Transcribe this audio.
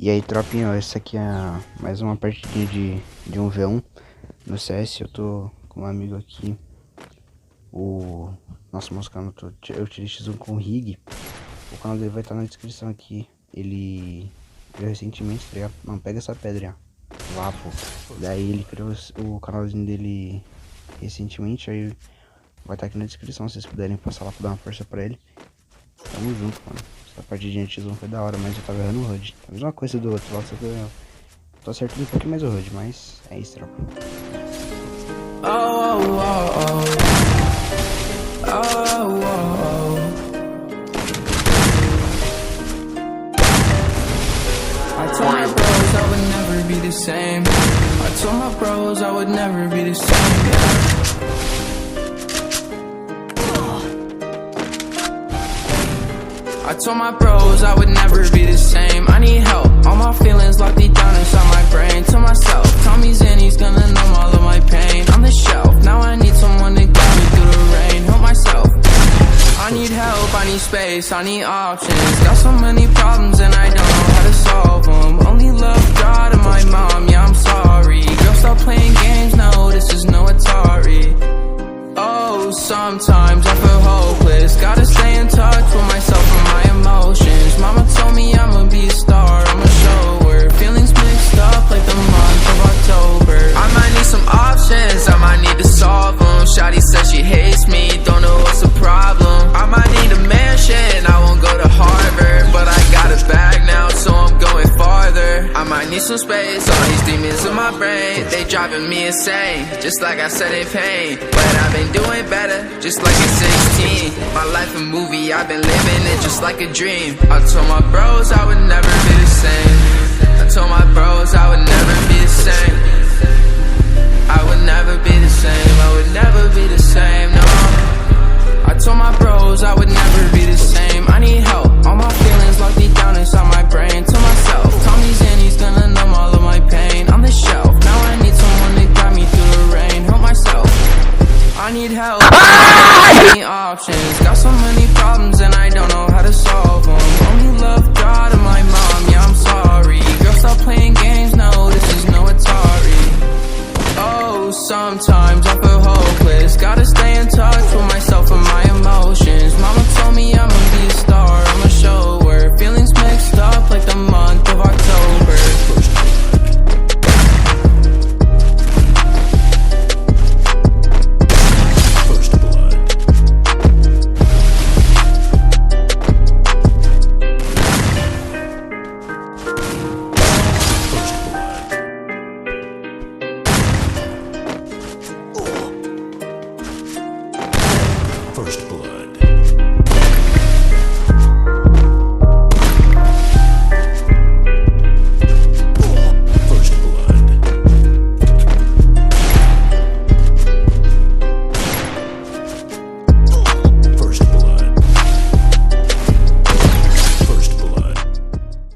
E aí, tropinha, essa aqui é mais uma partidinha de um V1 no CS. Eu tô com um amigo aqui, o nosso moscano, eu tirei X1 com o Rig. O canal dele vai estar na descrição aqui. Ele criou recentemente, tá ligado? Não, pega essa pedra, ó. Lá, pô. Daí ele criou o canalzinho dele recentemente, aí vai estar aqui na descrição, se vocês puderem passar lá pra dar uma força pra ele. Tamo junto, mano. Essa partidinha de X1 foi da hora, mas eu tava errando o HUD. A mesma coisa do outro lá, só que eu tô acertando um pouquinho mais o HUD, mas é isso, tropa. I told my bros I would never be the same. I told my bros I would never be the same. I told my bros I would never be the same. I need help, all my feelings locked deep down inside my brain. To myself, Tommy's in, he's gonna numb all of my pain. On the shelf, now I need someone to guide me through the rain. Help myself, I need help, I need space, I need options. Got so many problems and I don't know how to solve them. Only love God and my mom, yeah I'm sorry. Girl, stop playing games, no, this is no Atari. Oh, sometimes I feel hopeless. Gotta stay in touch with myself and my emotions. Mama told me I'ma be a star, I'ma show her. Feelings mixed up like the month of October. I might need some options, I might need to solve them. Shawty said she hates me, don't know what's the problem. I might need a mansion, I won't go to Harvard, but I got a bag now, so I'm going farther. I might need some space, all these demons in my brain, they driving me insane, just like I said in pain. But I've been doing better, just like at 16. My life a movie, I've been living it just like a dream. I told my bros I would never be the same. I told my bros I would never be the same. I would never be the same, I would never be the same, no. I told my bros I would never be the same. I need help, all my feelings locked deep down inside my brain. To myself, Tommy's in, he's gonna numb all of my pain. On the shelf, now I need someone to guide me through the rain. Help myself, I need help, I need options. Got so many problems and I don't know how to solve them. Only love God and my mom, yeah I'm sorry. Girl, stop playing games, no, this is no Atari. Oh, sometimes I feel hopeless. Gotta stay in touch with myself and my emotions. Mama told me I'ma be a star, I'ma show her. Feelings mixed up like the month of October. First blood.